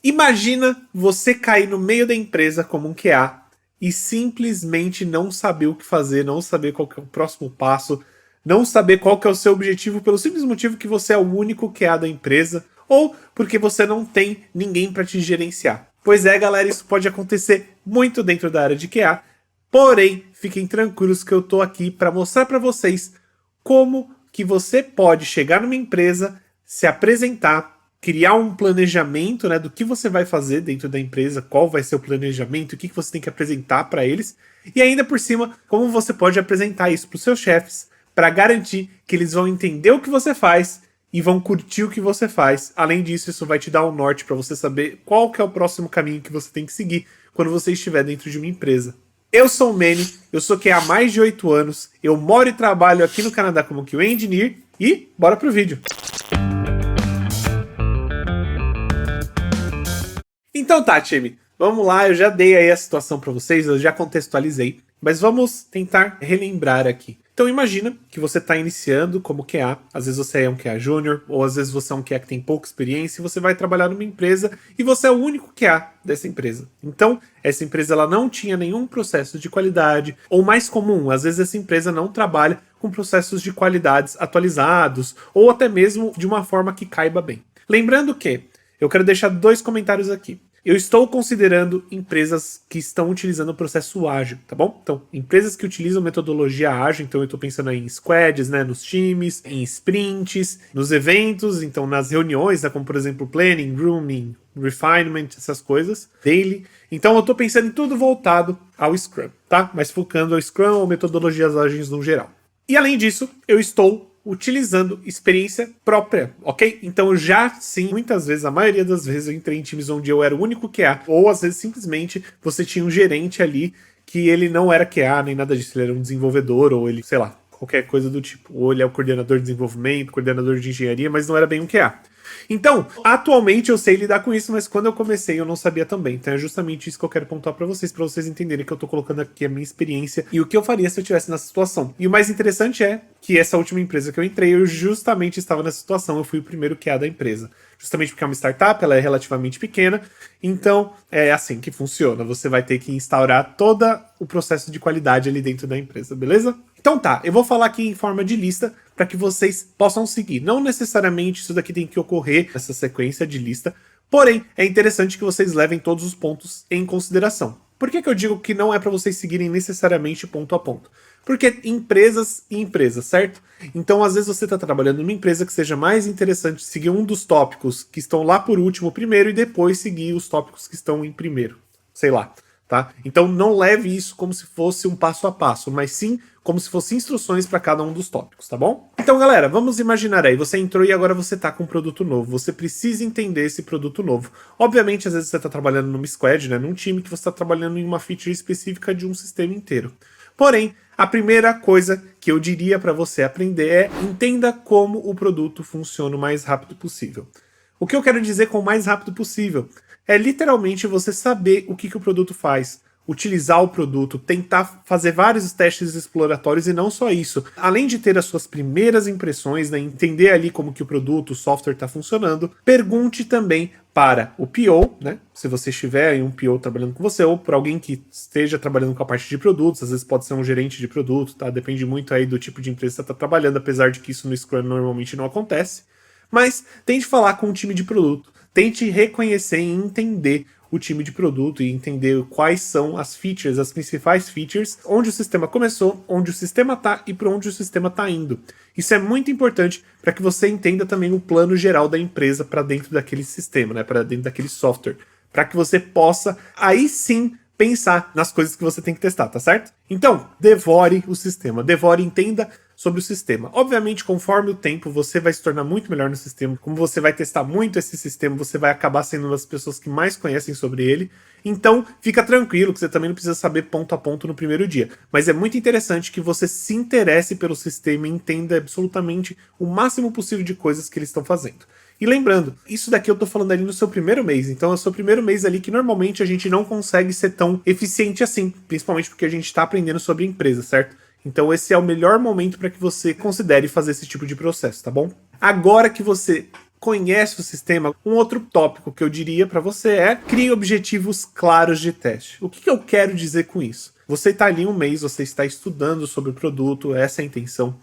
Imagina você cair no meio da empresa como um QA e simplesmente não saber o que fazer, não saber qual que é o próximo passo, não saber qual que é o seu objetivo pelo simples motivo que você é o único QA da empresa ou porque você não tem ninguém para te gerenciar. Pois é, galera, isso pode acontecer muito dentro da área de QA, porém, fiquem tranquilos que eu tô aqui para mostrar para vocês como que você pode chegar numa empresa, se apresentar, criar um planejamento, né, do que você vai fazer dentro da empresa, qual vai ser o planejamento, o que você tem que apresentar para eles, e ainda por cima, como você pode apresentar isso para os seus chefes, para garantir que eles vão entender o que você faz e vão curtir o que você faz. Além disso, isso vai te dar um norte para você saber qual que é o próximo caminho que você tem que seguir quando você estiver dentro de uma empresa. Eu sou o Manny, eu sou QA há mais de 8 anos, eu moro e trabalho aqui no Canadá como QA Engineer, e bora pro vídeo! Então tá, time, vamos lá, eu já dei aí a situação para vocês, eu já contextualizei, mas vamos tentar relembrar aqui. Então imagina que você está iniciando como QA, às vezes você é um QA Júnior, ou às vezes você é um QA que tem pouca experiência e você vai trabalhar numa empresa e você é o único QA dessa empresa. Então, essa empresa ela não tinha nenhum processo de qualidade, ou mais comum, às vezes essa empresa não trabalha com processos de qualidades atualizados, ou até mesmo de uma forma que caiba bem. Lembrando que, eu quero deixar 2 comentários aqui. Eu estou considerando empresas que estão utilizando o processo ágil, tá bom? Então, empresas que utilizam metodologia ágil, então eu estou pensando aí em squads, né, nos times, em sprints, nos eventos, então nas reuniões, né, como por exemplo planning, grooming, refinement, essas coisas, daily. Então eu estou pensando em tudo voltado ao Scrum, tá? Mas focando ao Scrum ou metodologias ágeis no geral. E além disso, eu estou utilizando experiência própria, ok? Então já sim, muitas vezes, a maioria das vezes eu entrei em times onde eu era o único QA, ou às vezes simplesmente você tinha um gerente ali que ele não era QA nem nada disso, ele era um desenvolvedor, ou ele, sei lá, qualquer coisa do tipo, ou ele é o coordenador de desenvolvimento, coordenador de engenharia, mas não era bem um QA. Então, atualmente eu sei lidar com isso, mas quando eu comecei eu não sabia também. Então é justamente isso que eu quero pontuar pra vocês entenderem que eu tô colocando aqui a minha experiência e o que eu faria se eu estivesse nessa situação. E o mais interessante é que essa última empresa que eu entrei, eu justamente estava nessa situação, eu fui o primeiro QA da empresa. Justamente porque é uma startup, ela é relativamente pequena, então é assim que funciona. Você vai ter que instaurar todo o processo de qualidade ali dentro da empresa, beleza? Então tá, eu vou falar aqui em forma de lista para que vocês possam seguir. Não necessariamente isso daqui tem que ocorrer nessa sequência de lista, porém é interessante que vocês levem todos os pontos em consideração. Por que eu digo que não é para vocês seguirem necessariamente ponto a ponto? Porque empresas e empresas, certo? Então, às vezes você está trabalhando numa empresa que seja mais interessante seguir um dos tópicos que estão lá por último primeiro e depois seguir os tópicos que estão em primeiro. Sei lá, tá? Então não leve isso como se fosse um passo a passo, mas sim como se fossem instruções para cada um dos tópicos, tá bom? Então, galera, vamos imaginar aí, você entrou e agora você tá com um produto novo, você precisa entender esse produto novo. Obviamente, às vezes você tá trabalhando numa squad, né, num time que você tá trabalhando em uma feature específica de um sistema inteiro. Porém, a primeira coisa que eu diria para você aprender é entenda como o produto funciona o mais rápido possível. O que eu quero dizer com o mais rápido possível é literalmente você saber o que o produto faz, utilizar o produto, tentar fazer vários testes exploratórios e não só isso. Além de ter as suas primeiras impressões, né, entender ali como que o produto, o software está funcionando, pergunte também para o PO, né, se você estiver em um PO trabalhando com você, ou para alguém que esteja trabalhando com a parte de produtos, às vezes pode ser um gerente de produto, tá? Depende muito aí do tipo de empresa que você está trabalhando, apesar de que isso no Scrum normalmente não acontece. Mas tente falar com o time de produto, tente reconhecer e entender o time de produto e entender quais são as features, as principais features, onde o sistema começou, onde o sistema está e para onde o sistema está indo. Isso é muito importante para que você entenda também o plano geral da empresa para dentro daquele sistema, né, para dentro daquele software, para que você possa aí sim pensar nas coisas que você tem que testar, tá certo? Então, devore o sistema, devore, entenda sobre o sistema. Obviamente, conforme o tempo, você vai se tornar muito melhor no sistema. Como você vai testar muito esse sistema, você vai acabar sendo uma das pessoas que mais conhecem sobre ele. Então, fica tranquilo que você também não precisa saber ponto a ponto no primeiro dia. Mas é muito interessante que você se interesse pelo sistema e entenda absolutamente o máximo possível de coisas que eles estão fazendo. E lembrando, isso daqui eu tô falando ali no seu primeiro mês, então é o seu primeiro mês ali que normalmente a gente não consegue ser tão eficiente assim, principalmente porque a gente tá aprendendo sobre empresa, certo? Então esse é o melhor momento para que você considere fazer esse tipo de processo, tá bom? Agora que você conhece o sistema, um outro tópico que eu diria para você é crie objetivos claros de teste. O que eu quero dizer com isso? Você está ali um mês, você está estudando sobre o produto, essa é a intenção.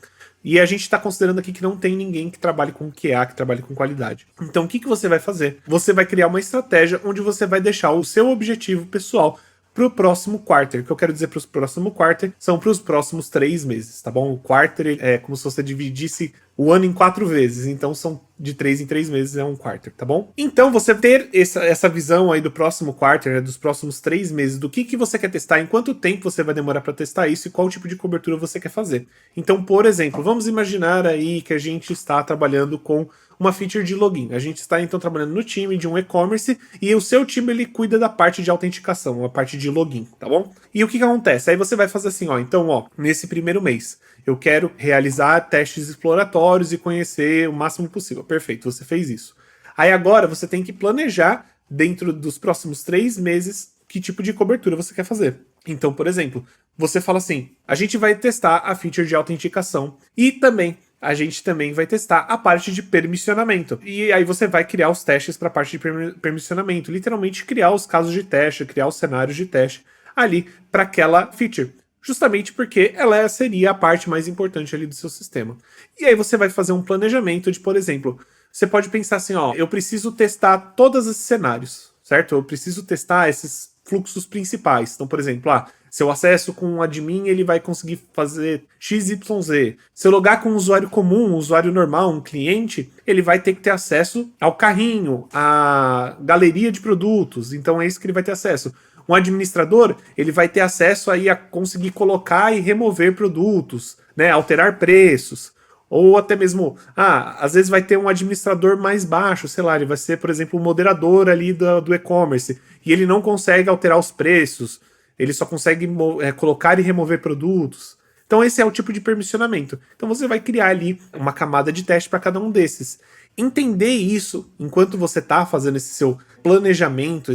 E a gente está considerando aqui que não tem ninguém que trabalhe com QA, que trabalhe com qualidade. Então o que você vai fazer? Você vai criar uma estratégia onde você vai deixar o seu objetivo pessoal para o próximo quarter. O que eu quero dizer para o próximo quarter são para os próximos 3 meses, tá bom? O quarter é como se você dividisse o ano em 4 vezes, então são de 3 em 3 meses é um quarter, tá bom? Então você ter essa visão aí do próximo quarter, né, dos próximos 3 meses, do que você quer testar, em quanto tempo você vai demorar para testar isso e qual tipo de cobertura você quer fazer. Então, por exemplo, vamos imaginar aí que a gente está trabalhando com uma feature de login. A gente está então trabalhando no time de um e-commerce e o seu time ele cuida da parte de autenticação, a parte de login, tá bom? E o que acontece? Aí você vai fazer assim, ó, então, ó, nesse primeiro mês, eu quero realizar testes exploratórios e conhecer o máximo possível. Perfeito, você fez isso. Aí agora você tem que planejar dentro dos próximos 3 meses que tipo de cobertura você quer fazer. Então, por exemplo, você fala assim, a gente vai testar a feature de autenticação e também a gente também vai testar a parte de permissionamento. E aí você vai criar os testes para a parte de permissionamento. Literalmente criar os casos de teste, criar os cenários de teste ali para aquela feature. Justamente porque ela seria a parte mais importante ali do seu sistema. E aí você vai fazer um planejamento de, por exemplo, você pode pensar assim, ó, eu preciso testar todos esses cenários, certo? Eu preciso testar esses fluxos principais. Então, por exemplo, se eu acesso com um admin, ele vai conseguir fazer XYZ. Se eu logar com um usuário comum, um usuário normal, um cliente, ele vai ter que ter acesso ao carrinho, à galeria de produtos. Então é isso que ele vai ter acesso. Um administrador, ele vai ter acesso aí a conseguir colocar e remover produtos, né, alterar preços. Ou até mesmo, às vezes vai ter um administrador mais baixo, sei lá, ele vai ser, por exemplo, o moderador ali do e-commerce, e ele não consegue alterar os preços, ele só consegue colocar e remover produtos. Então esse é o tipo de permissionamento. Então você vai criar ali uma camada de teste para cada um desses. Entender isso enquanto você está fazendo esse seu planejamento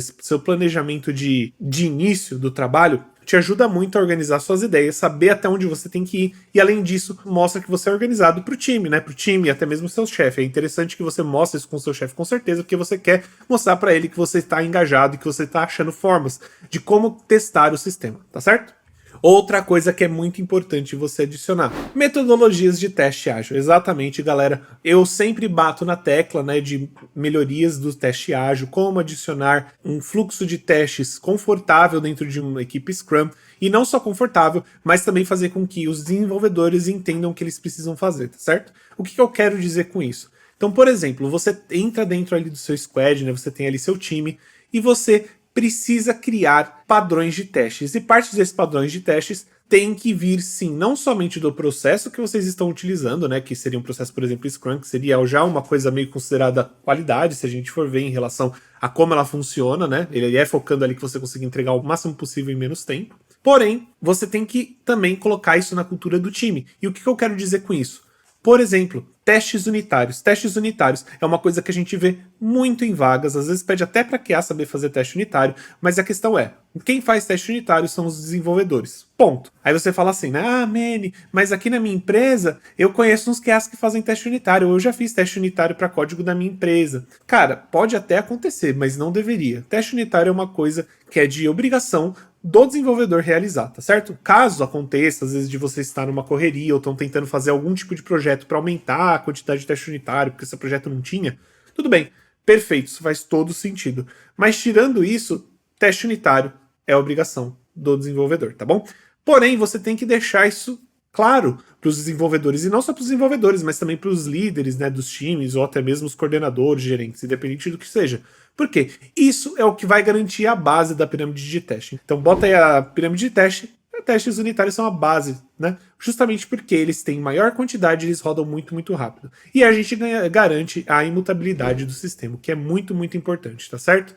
de início do trabalho, te ajuda muito a organizar suas ideias, saber até onde você tem que ir, e além disso, mostra que você é organizado pro time, né? Pro time e até mesmo seu chefe. É interessante que você mostre isso com o seu chefe, com certeza, porque você quer mostrar para ele que você está engajado e que você está achando formas de como testar o sistema, tá certo? Outra coisa que é muito importante você adicionar, metodologias de teste ágil. Exatamente, galera. Eu sempre bato na tecla, né, de melhorias do teste ágil, como adicionar um fluxo de testes confortável dentro de uma equipe Scrum, e não só confortável, mas também fazer com que os desenvolvedores entendam o que eles precisam fazer, tá certo? O que eu quero dizer com isso? Então, por exemplo, você entra dentro ali do seu squad, né, você tem ali seu time, e você precisa criar padrões de testes. E parte desses padrões de testes tem que vir, sim, não somente do processo que vocês estão utilizando, né, que seria um processo, por exemplo, Scrum, que seria já uma coisa meio considerada qualidade, se a gente for ver em relação a como ela funciona, né, ele é focando ali que você consiga entregar o máximo possível em menos tempo. Porém, você tem que também colocar isso na cultura do time. E o que eu quero dizer com isso? Por exemplo, testes unitários. Testes unitários é uma coisa que a gente vê muito em vagas, às vezes pede até para QA saber fazer teste unitário, mas a questão é, quem faz teste unitário são os desenvolvedores. Ponto. Aí você fala assim, né? Manny, mas aqui na minha empresa eu conheço uns QAs que fazem teste unitário, eu já fiz teste unitário para código da minha empresa. Cara, pode até acontecer, mas não deveria. Teste unitário é uma coisa que é de obrigação do desenvolvedor realizar, tá certo? Caso aconteça, às vezes, de você estar numa correria ou estão tentando fazer algum tipo de projeto para aumentar a quantidade de teste unitário, porque esse projeto não tinha, tudo bem, perfeito, isso faz todo sentido. Mas tirando isso, teste unitário é obrigação do desenvolvedor, tá bom? Porém, você tem que deixar isso claro para os desenvolvedores, e não só para os desenvolvedores, mas também para os líderes, né, dos times, ou até mesmo os coordenadores, gerentes, independente do que seja. Por quê? Isso é o que vai garantir a base da pirâmide de teste. Então bota aí a pirâmide de teste, testes unitários são a base, né? Justamente porque eles têm maior quantidade, eles rodam muito, muito rápido. E a gente garante a imutabilidade do sistema, que é muito, muito importante, tá certo?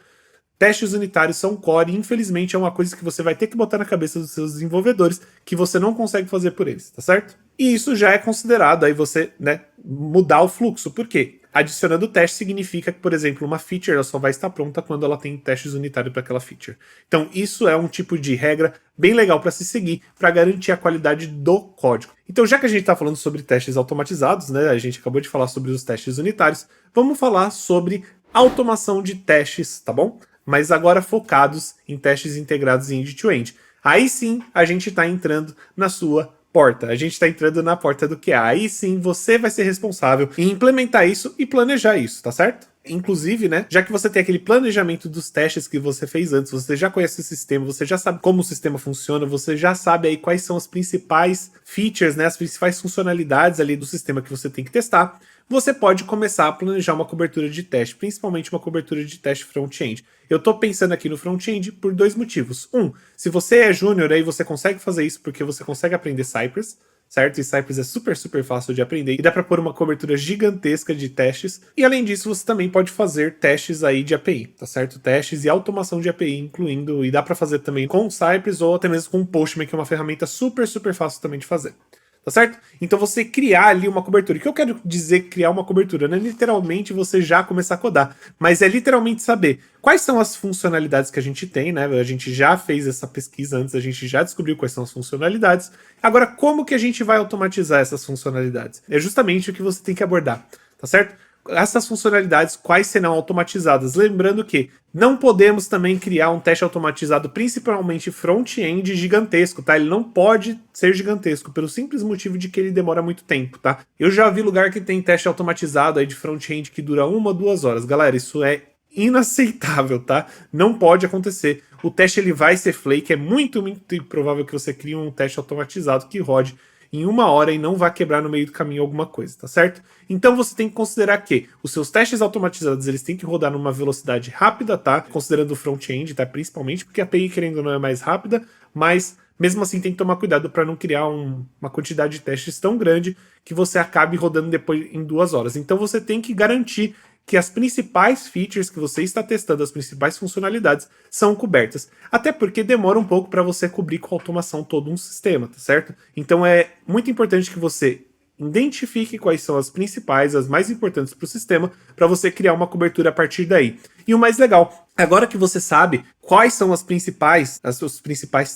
Testes unitários são core e infelizmente é uma coisa que você vai ter que botar na cabeça dos seus desenvolvedores que você não consegue fazer por eles, tá certo? E isso já é considerado aí você, né, mudar o fluxo. Por quê? Adicionando teste significa que, por exemplo, uma feature ela só vai estar pronta quando ela tem testes unitários para aquela feature. Então, isso é um tipo de regra bem legal para se seguir, para garantir a qualidade do código. Então, já que a gente está falando sobre testes automatizados, né, a gente acabou de falar sobre os testes unitários, vamos falar sobre automação de testes, tá bom? Mas agora focados em testes integrados em end-to-end. Aí sim, a gente está entrando na sua porta. A gente está entrando na porta do QA. Aí sim, você vai ser responsável em implementar isso e planejar isso, tá certo? Inclusive, né, já que você tem aquele planejamento dos testes que você fez antes, você já conhece o sistema, você já sabe como o sistema funciona, você já sabe aí quais são as principais features, né, as principais funcionalidades ali do sistema que você tem que testar, você pode começar a planejar uma cobertura de teste, principalmente uma cobertura de teste front-end. Eu estou pensando aqui no front-end por dois motivos. Se você é júnior, aí você consegue fazer isso porque você consegue aprender Cypress, certo? E Cypress é super, super fácil de aprender e dá para pôr uma cobertura gigantesca de testes. E além disso, você também pode fazer testes aí de API, tá certo? Testes e automação de API, incluindo, e dá para fazer também com Cypress ou até mesmo com Postman, que é uma ferramenta super, super fácil também de fazer. Tá certo? Então você criar ali uma cobertura. O que eu quero dizer criar uma cobertura? Não é literalmente você já começar a codar, mas é literalmente saber quais são as funcionalidades que a gente tem, né? A gente já fez essa pesquisa antes, a gente já descobriu quais são as funcionalidades. Agora, como que a gente vai automatizar essas funcionalidades? É justamente o que você tem que abordar, tá certo? Essas funcionalidades, quais serão automatizadas? Lembrando que não podemos também criar um teste automatizado, principalmente front-end, gigantesco, tá? Ele não pode ser gigantesco, pelo simples motivo de que ele demora muito tempo, tá? Eu já vi lugar que tem teste automatizado aí de front-end que dura 1 ou 2 horas. Galera, isso é inaceitável, tá? Não pode acontecer. O teste ele vai ser flake, é muito, muito improvável que você crie um teste automatizado que rode em 1 hora e não vai quebrar no meio do caminho alguma coisa, tá certo? Então você tem que considerar que os seus testes automatizados eles têm que rodar numa velocidade rápida, tá? Considerando o front-end, tá? Principalmente porque a API, querendo ou não, é mais rápida, mas mesmo assim tem que tomar cuidado para não criar uma quantidade de testes tão grande que você acabe rodando depois em 2 horas. Então você tem que garantir que as principais features que você está testando, as principais funcionalidades, são cobertas. Até porque demora um pouco para você cobrir com automação todo um sistema, tá certo? Então é muito importante que você identifique quais são as principais, as mais importantes para o sistema, para você criar uma cobertura a partir daí. E o mais legal, agora que você sabe quais são os principais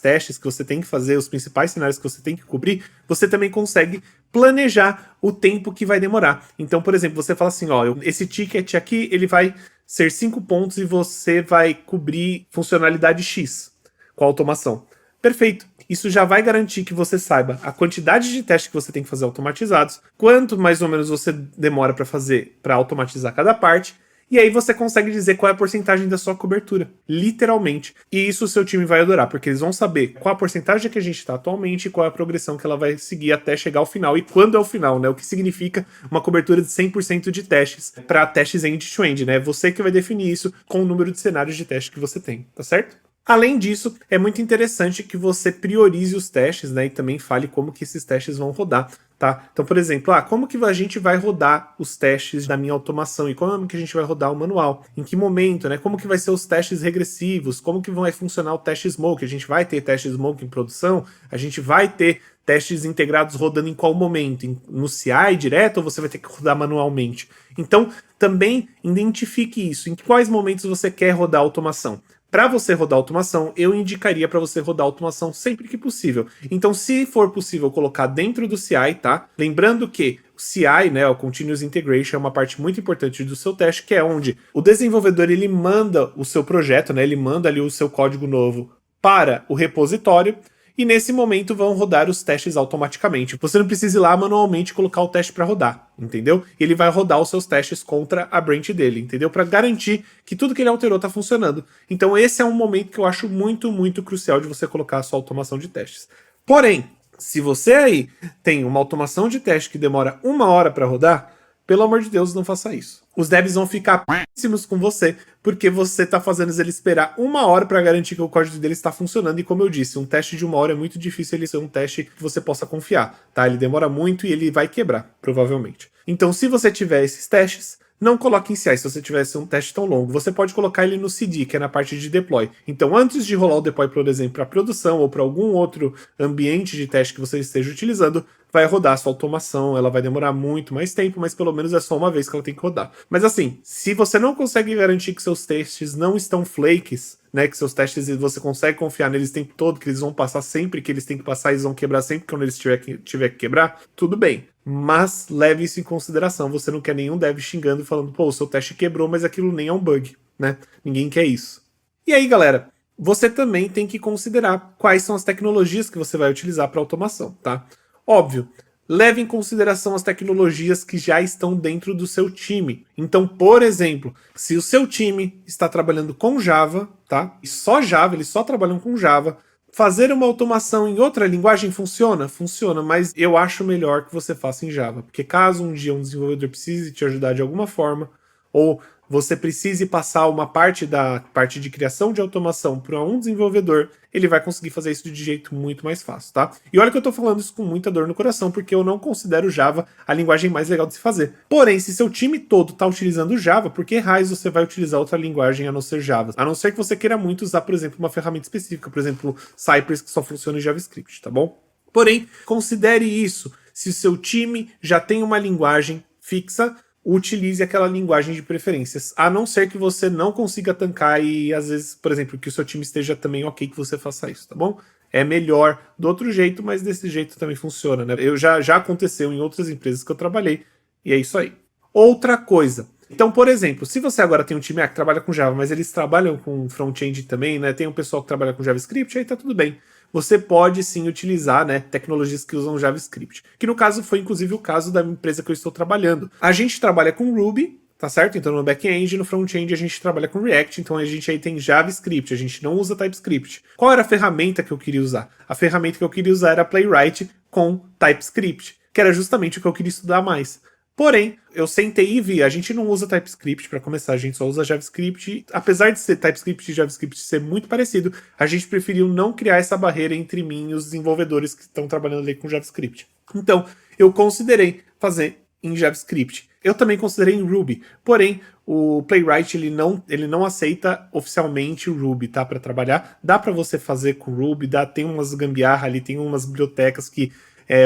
testes que você tem que fazer, os principais cenários que você tem que cobrir, você também consegue planejar o tempo que vai demorar. Então, por exemplo, você fala assim, ó, esse ticket aqui, ele vai ser 5 pontos e você vai cobrir funcionalidade X com a automação. Perfeito. Isso já vai garantir que você saiba a quantidade de testes que você tem que fazer automatizados, quanto mais ou menos você demora para fazer, para automatizar cada parte, e aí você consegue dizer qual é a porcentagem da sua cobertura, literalmente. E isso o seu time vai adorar, porque eles vão saber qual a porcentagem que a gente está atualmente e qual é a progressão que ela vai seguir até chegar ao final. E quando é o final, né? O que significa uma cobertura de 100% de testes para testes end-to-end, né? Você que vai definir isso com o número de cenários de teste que você tem, tá certo? Além disso, é muito interessante que você priorize os testes, né? E também fale como que esses testes vão rodar, tá? Então, por exemplo, como que a gente vai rodar os testes da minha automação e como que a gente vai rodar o manual? Em que momento, né? Como que vai ser os testes regressivos? Como que vai funcionar o teste smoke? A gente vai ter teste smoke em produção? A gente vai ter testes integrados rodando em qual momento? No CI direto ou você vai ter que rodar manualmente? Então, também identifique isso. Em quais momentos você quer rodar automação? Para você rodar automação, eu indicaria para você rodar automação sempre que possível. Então, se for possível colocar dentro do CI, tá? Lembrando que o CI, né, o Continuous Integration, é uma parte muito importante do seu teste, que é onde o desenvolvedor ele manda o seu projeto, né? Ele manda ali o seu código novo para o repositório. E nesse momento vão rodar os testes automaticamente. Você não precisa ir lá manualmente colocar o teste para rodar, entendeu? Ele vai rodar os seus testes contra a branch dele, entendeu? Para garantir que tudo que ele alterou está funcionando. Então esse é um momento que eu acho muito, muito crucial de você colocar a sua automação de testes. Porém, se você aí tem uma automação de teste que demora 1 hora para rodar, pelo amor de Deus, não faça isso. Os devs vão ficar p***simos com você, porque você está fazendo eles esperar 1 hora para garantir que o código dele está funcionando. E como eu disse, um teste de 1 hora é muito difícil ele ser um teste que você possa confiar, tá? Ele demora muito e ele vai quebrar, provavelmente. Então, se você tiver esses testes, não coloque em CI se você tivesse um teste tão longo. Você pode colocar ele no CD, que é na parte de deploy. Então, antes de rolar o deploy, por exemplo, para produção ou para algum outro ambiente de teste que você esteja utilizando, vai rodar a sua automação, ela vai demorar muito mais tempo, mas pelo menos é só uma vez que ela tem que rodar. Mas assim, se você não consegue garantir que seus testes não estão flakes, né, que seus testes você consegue confiar neles o tempo todo, que eles vão passar sempre que eles têm que passar, eles vão quebrar sempre quando eles tiver que quebrar, tudo bem. Mas leve isso em consideração, você não quer nenhum dev xingando e falando, pô, o seu teste quebrou, mas aquilo nem é um bug, né? Ninguém quer isso. E aí, galera, você também tem que considerar quais são as tecnologias que você vai utilizar para automação, tá? Óbvio, leve em consideração as tecnologias que já estão dentro do seu time. Então, por exemplo, se o seu time está trabalhando com Java, tá? E só Java, eles só trabalham com Java, fazer uma automação em outra linguagem funciona? Funciona, mas eu acho melhor que você faça em Java, porque caso um dia um desenvolvedor precise te ajudar de alguma forma, ou você precise passar uma parte da parte de criação de automação para um desenvolvedor, ele vai conseguir fazer isso de jeito muito mais fácil, tá? E olha que eu tô falando isso com muita dor no coração, porque eu não considero Java a linguagem mais legal de se fazer. Porém, se seu time todo tá utilizando Java, por que raios você vai utilizar outra linguagem a não ser Java? A não ser que você queira muito usar, por exemplo, uma ferramenta específica, por exemplo, Cypress, que só funciona em JavaScript, tá bom? Porém, considere isso. Se o seu time já tem uma linguagem fixa, utilize aquela linguagem de preferências, a não ser que você não consiga tancar e, às vezes, por exemplo, que o seu time esteja também ok que você faça isso, tá bom? É melhor do outro jeito, mas desse jeito também funciona, né? Já aconteceu em outras empresas que eu trabalhei, e é isso aí. Outra coisa. Então, por exemplo, se você agora tem um time que trabalha com Java, mas eles trabalham com front-end também, né? Tem um pessoal que trabalha com JavaScript, aí tá tudo bem. Você pode sim utilizar, né, tecnologias que usam JavaScript. Que no caso foi inclusive o caso da empresa que eu estou trabalhando. A gente trabalha com Ruby, tá certo? Então no back-end, no front-end a gente trabalha com React, então a gente aí tem JavaScript, a gente não usa TypeScript. Qual era a ferramenta que eu queria usar? A ferramenta que eu queria usar era Playwright com TypeScript, que era justamente o que eu queria estudar mais. Porém, eu sentei e vi, a gente não usa TypeScript para começar, a gente só usa JavaScript. Apesar de ser TypeScript e JavaScript ser muito parecido, a gente preferiu não criar essa barreira entre mim e os desenvolvedores que estão trabalhando ali com JavaScript. Então, eu considerei fazer em JavaScript. Eu também considerei em Ruby, porém, o Playwright ele não aceita oficialmente o Ruby, tá, para trabalhar. Dá para você fazer com Ruby, tem umas gambiarra ali, tem umas bibliotecas que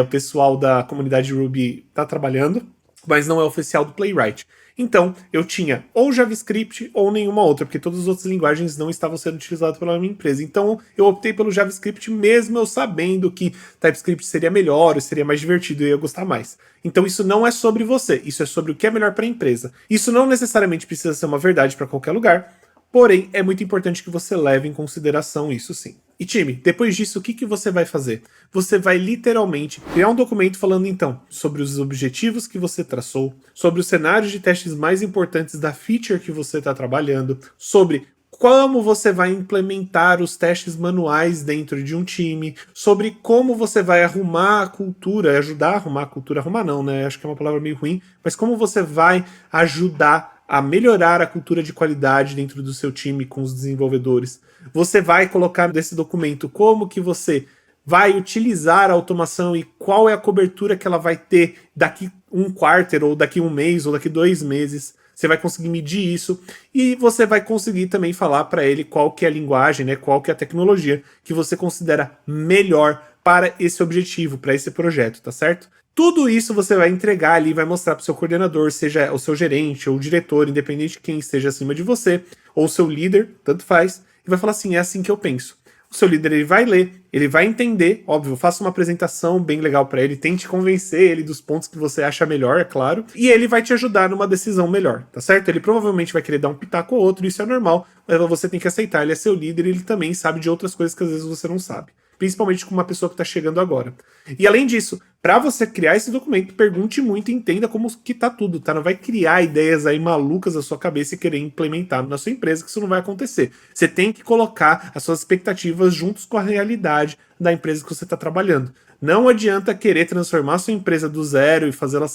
o pessoal da comunidade Ruby tá trabalhando, mas não é oficial do Playwright. Então, eu tinha ou JavaScript ou nenhuma outra, porque todas as outras linguagens não estavam sendo utilizadas pela minha empresa. Então, eu optei pelo JavaScript mesmo eu sabendo que TypeScript seria melhor, seria mais divertido e eu ia gostar mais. Então, isso não é sobre você, isso é sobre o que é melhor para a empresa. Isso não necessariamente precisa ser uma verdade para qualquer lugar, porém, é muito importante que você leve em consideração isso sim. E time, depois disso, o que você vai fazer? Você vai literalmente criar um documento falando então sobre os objetivos que você traçou, sobre os cenários de testes mais importantes da feature que você está trabalhando, sobre como você vai implementar os testes manuais dentro de um time, sobre como você vai arrumar a cultura, ajudar a arrumar a cultura, arrumar não, né? Acho que é uma palavra meio ruim, mas como você vai ajudar a melhorar a cultura de qualidade dentro do seu time com os desenvolvedores. Você vai colocar nesse documento como que você vai utilizar a automação e qual é a cobertura que ela vai ter daqui um quarter, ou daqui um mês, ou daqui 2 meses. Você vai conseguir medir isso e você vai conseguir também falar para ele qual que é a linguagem, né, qual que é a tecnologia que você considera melhor para esse objetivo, para esse projeto, tá certo? Tudo isso você vai entregar ali, vai mostrar para o seu coordenador, seja o seu gerente ou o diretor, independente de quem esteja acima de você, ou o seu líder, tanto faz, e vai falar assim, é assim que eu penso. O seu líder ele vai ler, ele vai entender, óbvio, faça uma apresentação bem legal para ele, tente convencer ele dos pontos que você acha melhor, é claro, e ele vai te ajudar numa decisão melhor, tá certo? Ele provavelmente vai querer dar um pitaco ou outro, isso é normal, mas você tem que aceitar, ele é seu líder e ele também sabe de outras coisas que às vezes você não sabe. Principalmente com uma pessoa que está chegando agora. E além disso, para você criar esse documento, pergunte muito e entenda como que tá tudo, tá? Não vai criar ideias aí malucas na sua cabeça e querer implementar na sua empresa, que isso não vai acontecer. Você tem que colocar as suas expectativas juntos com a realidade da empresa que você está trabalhando. Não adianta querer transformar a sua empresa do zero e fazê-la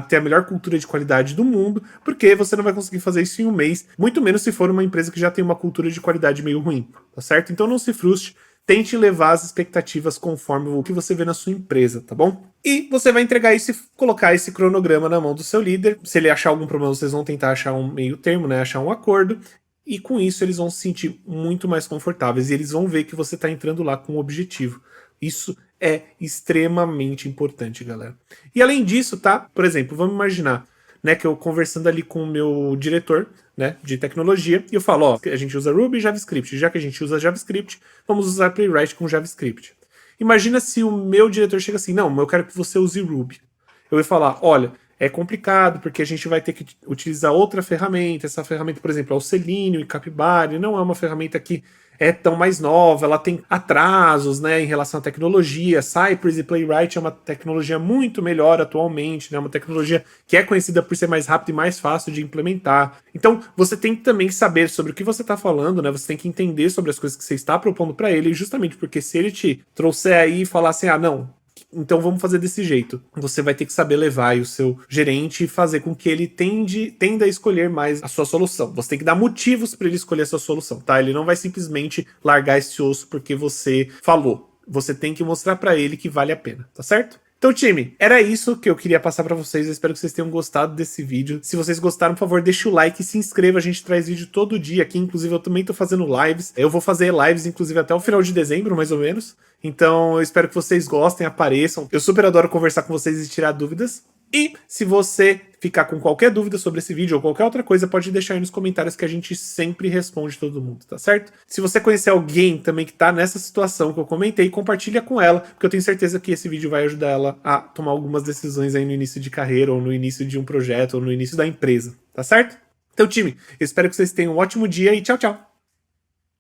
ter a melhor cultura de qualidade do mundo, porque você não vai conseguir fazer isso em um mês, muito menos se for uma empresa que já tem uma cultura de qualidade meio ruim, tá certo? Então não se frustre. Tente levar as expectativas conforme o que você vê na sua empresa, tá bom? E você vai entregar isso e colocar esse cronograma na mão do seu líder. Se ele achar algum problema, vocês vão tentar achar um meio termo, né? Achar um acordo. E com isso eles vão se sentir muito mais confortáveis. E eles vão ver que você está entrando lá com um objetivo. Isso é extremamente importante, galera. E além disso, tá? Por exemplo, vamos imaginar, né, que eu conversando ali com o meu diretor, né, de tecnologia, e eu falo, ó, a gente usa Ruby e JavaScript. Já que a gente usa JavaScript, vamos usar Playwright com JavaScript. Imagina se o meu diretor chega assim, não, eu quero que você use Ruby. Eu vou falar, olha, é complicado porque a gente vai ter que utilizar outra ferramenta. Essa ferramenta, por exemplo, é o Selenium e Capybara, não é uma ferramenta que é tão mais nova, ela tem atrasos, né, em relação à tecnologia. Cypress e Playwright é uma tecnologia muito melhor atualmente, né, uma tecnologia que é conhecida por ser mais rápida e mais fácil de implementar. Então, você tem que também saber sobre o que você está falando, né, você tem que entender sobre as coisas que você está propondo para ele, justamente porque se ele te trouxer aí e falar assim, ah, não, então vamos fazer desse jeito. Você vai ter que saber levar aí o seu gerente e fazer com que ele tenda a escolher mais a sua solução. Você tem que dar motivos para ele escolher a sua solução, tá? Ele não vai simplesmente largar esse osso porque você falou. Você tem que mostrar para ele que vale a pena, tá certo? Então, time, era isso que eu queria passar pra vocês. Eu espero que vocês tenham gostado desse vídeo. Se vocês gostaram, por favor, deixa o like e se inscreva. A gente traz vídeo todo dia aqui. Inclusive, eu também tô fazendo lives. Eu vou fazer lives, inclusive, até o final de dezembro, mais ou menos. Então, eu espero que vocês gostem, apareçam. Eu super adoro conversar com vocês e tirar dúvidas. E se você ficar com qualquer dúvida sobre esse vídeo ou qualquer outra coisa, pode deixar aí nos comentários que a gente sempre responde todo mundo, tá certo? Se você conhecer alguém também que tá nessa situação que eu comentei, compartilha com ela, porque eu tenho certeza que esse vídeo vai ajudar ela a tomar algumas decisões aí no início de carreira, ou no início de um projeto, ou no início da empresa, tá certo? Então, time, eu espero que vocês tenham um ótimo dia e tchau, tchau!